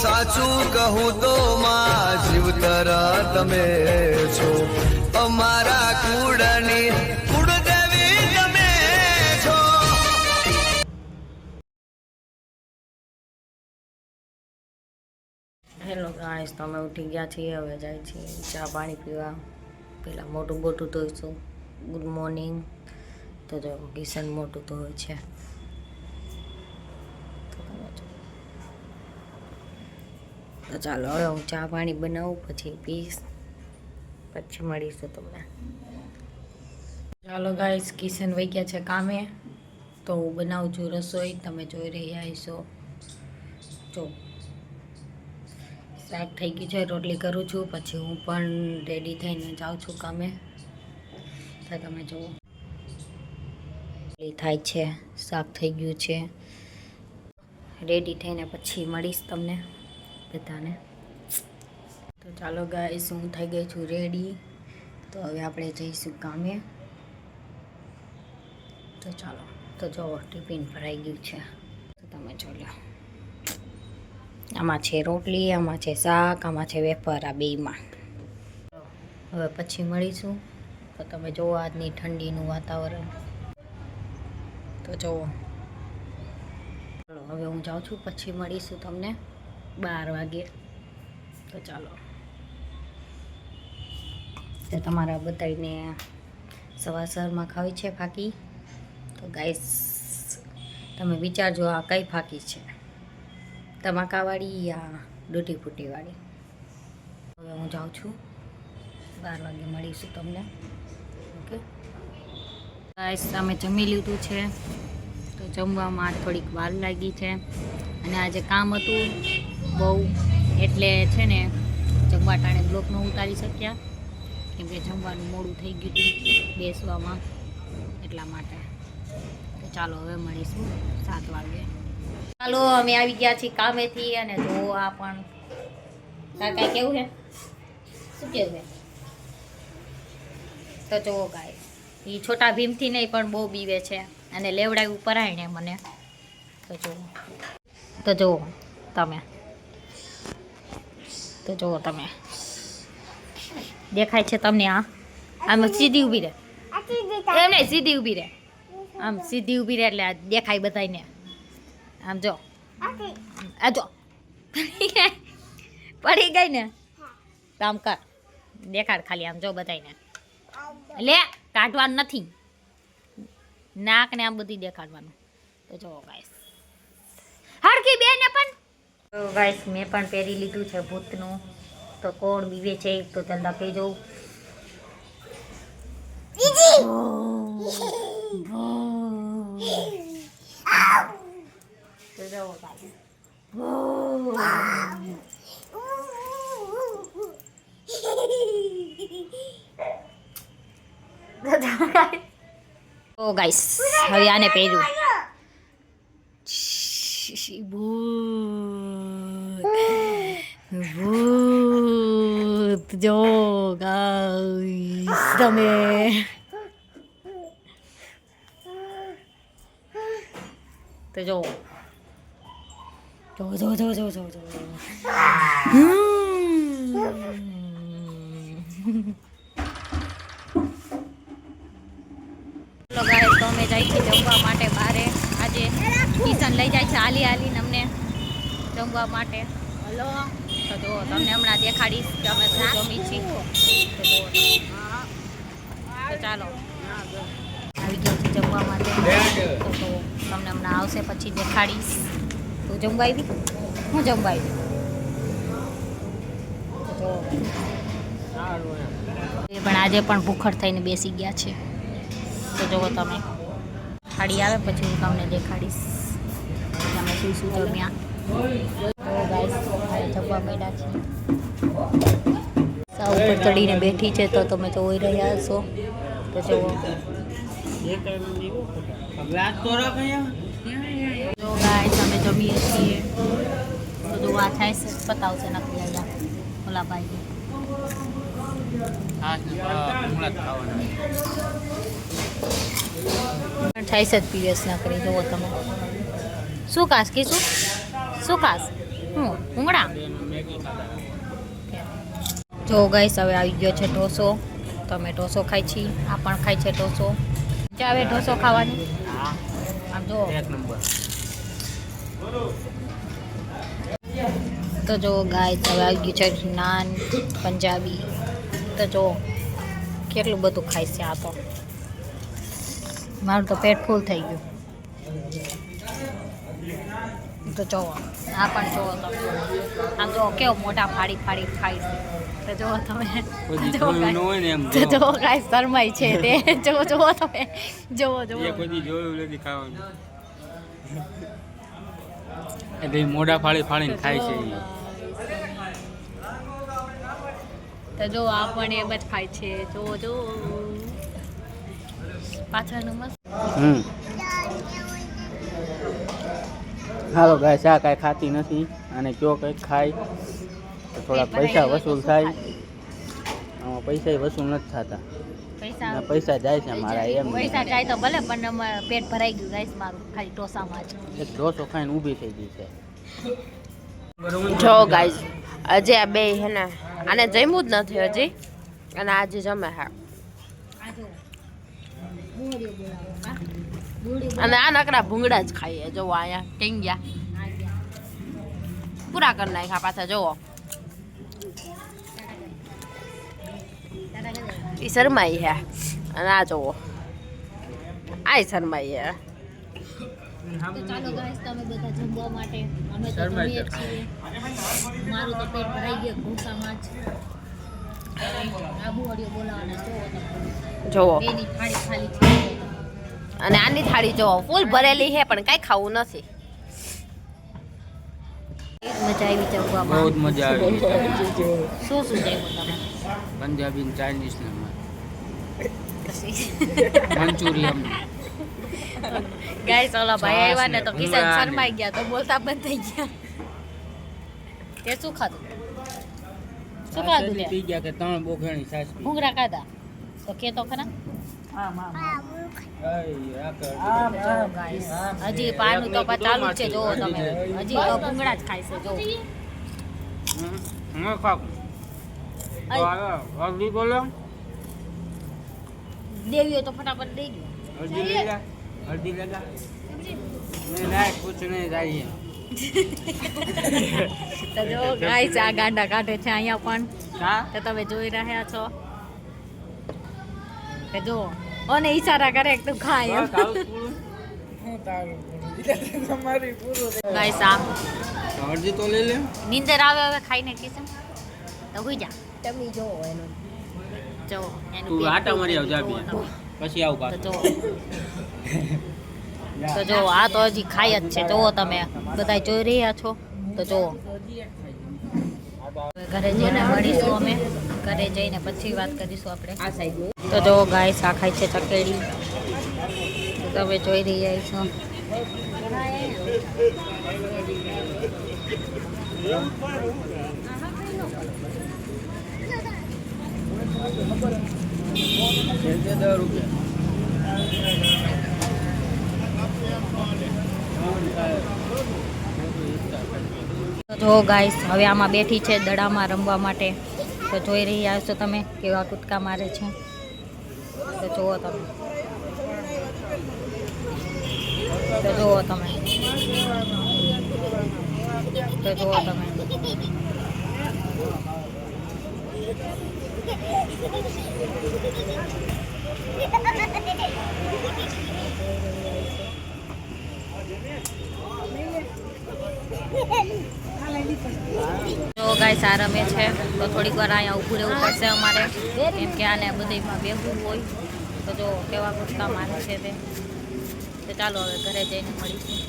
સાચું કહું તો માં જીવતર તમે છો, અમારા કુળની કુળદેવી તમે છો. હેલો ગાઈસ, તમે ઉઠી ગયા છીએ, હવે જાય છીએ ચા પાણી પીવા. પેલા મોટું બોટું ધોઈશું. Good morning. તો જો કિશન મોટું ધોય છે. તો ચાલો હવે હું ચા પાણી બનાવું, પછી પીશ, પછી મળીશું તમને. ચાલો ગાઈસ, કિશન વહી ગયા છે કામે, તો હું બનાવું છું રસોઈ. તમે જોઈ રહ્યા છો. જો શાક થઈ ગયું છે, રોટલી કરું છું, પછી હું પણ રેડી થઈને જાઉં છું કામે. તો તમે જુઓ થાય છે, શાક થઈ ગયું છે. રેડી થઈને પછી મળીશ તમને બધાને. તો ચાલો ગાઈસ, હું થઈ ગઈ છું રેડી. તો હવે આપણે જઈશું કામે. તો ચાલો. તો જો ટિફિન ભરાઈ ગયું છે, તો તમે જોઈ લો. આમાં છે રોટલી, આમાં છે શાક, આમાં છે વેફર, આ બેયમાં. હવે પછી મળીશું. તો તમે જુઓ આજની ઠંડીનું વાતાવરણ. તો જુઓ. ચાલો હવે હું જાઉં છું, પછી મળીશું તમને 12 વાગે. તો ચાલો. તો તમારા બધાને સવારમાં ખાવી છે ફાકી. તો ગાઈસ, તમે વિચારજો આ કઈ ફાકી છે, તમાકાવાળી યા ડૂટી ફૂટીવાળી. હવે હું જાઉં છું, 12 વાગે મળીશું તમને. ઓકે ગાઈસ, અમે જમી લીધું છે. તો જમવામાં થોડીક વાર લાગી છે, અને આજે કામ હતું બહુ, એટલે છે ને જમવા ટાણે બ્લોક ન ઉતારી શક્યા, કેમ કે જમવાનું મોડું થઈ ગયું હતું બેસવામાં, એટલા માટે. તો ચાલો હવે મળીશું 7 વાગે. ચાલો, અમે આવી ગયા છીએ કામેથી, અને જો આ પણ કાકા કેવું છે, શું કેવું છે. તો જુઓ ગાય, એ છોટા ભીમથી નહીં પણ બહુ બીવે છે, અને લેવડાવ્યું પરાયણે મને. તો જુઓ. તો જુઓ તમે. તો જુઓ તમે, દેખાય છે તમને? આમ સીધી ઊભી રહે, એમ નહીં, સીધી ઊભી રહે, આમ સીધી ઊભી રહે એટલે દેખાય બધાને. આમ જો, આ જો પડી ગઈ ને, તો આમ કર, દેખાડ ખાલી, આમ જો બધાને. લે, કાઢવાનું નથી, નાક ને આમ બધી દેખાડવાનું. તો જો ગાઈસ, હરકી બે ને પણ. તો ગાઈસ, મેં પણ પહેરી લીધું છે ભૂતનું. તો કોણ બીવે છે તો જલ્દા કહી જવું. તો જવો ગાઈસ. ઓ ગાઈસ, હવે આને પહેર્યું. ભૂત જો ગાઈસ તમે. તો જો જો જો જો જો જો જો. ચલો ગાઈસ, તો અમે જાય છે જમવા માટે બહારે. આજે કિશન લઈ જાય છે હાલી હાલીને અમને જમવા માટે. હલો. તો જો તમને હમણાં દેખાડીશ કે અમે શું જમી છીએ. તો જો, તો ચાલો, આવી ગયા છે જમવા માટે. તો તમને હમણાં આવશે પછી દેખાડીશ. તો જમવા આવી, હું જમવા આવી. તો એ પણ આજે પણ ભૂખડ થઈને બેસી ગયા છે. તો જુઓ તમે, થાળી આવે પછી હું તમને દેખાડીશ તમે શું શું જમ્યા. તો ગાઈસ, જમવા માંડ્યા છે. સા ઉપર ચડીને બેઠી છે, તો તમે જોઈ રહ્યા છો. તો જુઓ. તો ગાઈસ, અમે જમીએ છીએ. તો જો આ થાય છે પતાવશે નક્કી અહીંયા ઓલા ભાઈ. થાય છે જ પીએસ ના કરી. જુઓ તમે. શું ખાસ કીધું, શું ખાસ? હું ભૂંગળા જો ગાઈસ હવે આવી ગયો છે ઢોસો. તો અમે ઢોસો ખાઈ છીએ. આ પણ ખાય છે ઢોસો. મજા આવે ઢોસો ખાવાની. આમ જો એક નંબર. તો જો ગાઈસ હવે આવી ગયું છે નાન પંજાબી. તો જો કેટલું બધું ખાય છે આ તો. મારું તો પેટ ફૂલ થઈ ગયું. તો જો આ પણ જોવો તમે. આમ જો કેવો મોટા ફાડી ફાડી ખાય છે. તો જો તમે તો જો ગાઈસ શરમાઈ છે તે જો તમે જોવો જોયું નથી ખાવાનું. એટલે મોઢા ફાડી ફાડીને ખાય છે. તો જો આ પણ એમ જ ખાય છે. જો પાછળનું મસ્ત. હાલો ગાય ચા કાંઈ ખાતી નથી અને કયો કંઈક ખાય તો થોડા પૈસા વસૂલ થાય. આમાં પૈસા વસૂલ નથી થતા. પૈસા જાય છે મારા એમ. પૈસા જાય તો ભલે પણ પેટ ભરાઈ ગયું ગાઈસ મારું ખાલી ઢોસામાં જ. એક ઢોસો ખાઈને ઊભી થઈ ગઈ છે. જો ગાઈઝ હજી આ બે હે ને આને જમ્યું જ નથી હજી અને આજે જમે હા. અને આ નકરા ભૂંગળા જ ખાઈએ. જોવો અહીંયા ટીંગ્યા પૂરા કરી નાખ્યા પાછા. જોવો એ શરમાઈ હે અને આ જોવો આ શરમાઈ હે. તો ચાલો ગાઈસ તમે બધા જમવા માટે. અમે તો જમીએ છીએ. મારું તો પેટ ભરાઈ ગયું ઢોસામાં જ. આબુ હળિયો બોલાવાના જોવો બેની થાળી ખાલી છે. અને આની થાળી જોવો ફૂલ ભરેલી છે પણ કાંઈ ખાવું નથી. મજા આવી જમવામાં. બહુ જ મજા આવી. શું જમ્યું તમે? પંજાબી ને ચાઇનીઝ ને પછી મંચુરિયન. ગાઈસ ઓલા ભાઈ આવ્યા ને તો કિશન ભૂંગળા ને. શરમાઈ ગયા તો બોલતા બંધ થઈ ગયા. તે શું ખાધું? શું ખાધું લે? પી ગયા કે 3 બોઘાણી છાશ પી. ભૂંગળા ખાધા તો કે તો ખરા. જો ગાઈસ હજી પાનું તો ચાલુ જ છે. જો તમે હજી તો ભૂંગળા જ ખાય છે. જો હા ખાવ. હલ્દી બોલો. દેવીઓ તો ફટાફટ દઈ ગયો. हल्दी लेगा हल्दी लेगा नहीं ना कुछ नहीं चाहिए. તો જો ગાઈસ આ ગાંડા કાઢે છે અહીંયા પણ. हाँ તો તમે જોઈ રહ્યા છો કે જો અને ઈશારા કરે કે તું ખાય એમ. ગાઈસ આ हल्दी तो ले ले. નીંદર આવે હવે ખાઈને કિશન તો હોઈ જા. તમે જો એનું જો એનું તું પેટ આટા મારી આવ જા જોવો બી. તમે. પછી આવ તો પાછો. જો તો જો આ તો હજી ખાય જ છે. જુઓ તમે બધા જોઈ રહ્યા છો. તો જુઓ ઘરે જઈને મળીશું અમે. ઘરે જઈને પછી વાત કરીશું આપણે. આ સાઈડ તો જો ગાય આ ખાય છે ચકેડી. તો તમે જોઈ રહ્યા છો. જો ગાઈસ હવે આમાં બેઠી છે દડામાં રમવા માટે. તો જોઈ રહ્યા છો તમે કેવા કૂદકા મારે છે. તો જુઓ તમે. તો જુઓ તમે. તો જુઓ તમે. તો ગાઈસ આ રમે છે. તો થોડીક વાર અહીંયા ઊભું રહેવું પડશે અમારે કેમ કે આને બધીમાં બેહવું હોય. તો જો કેવા કૂદકા મારે છે તે. તો ચાલો હવે ઘરે જઈને મળીશું.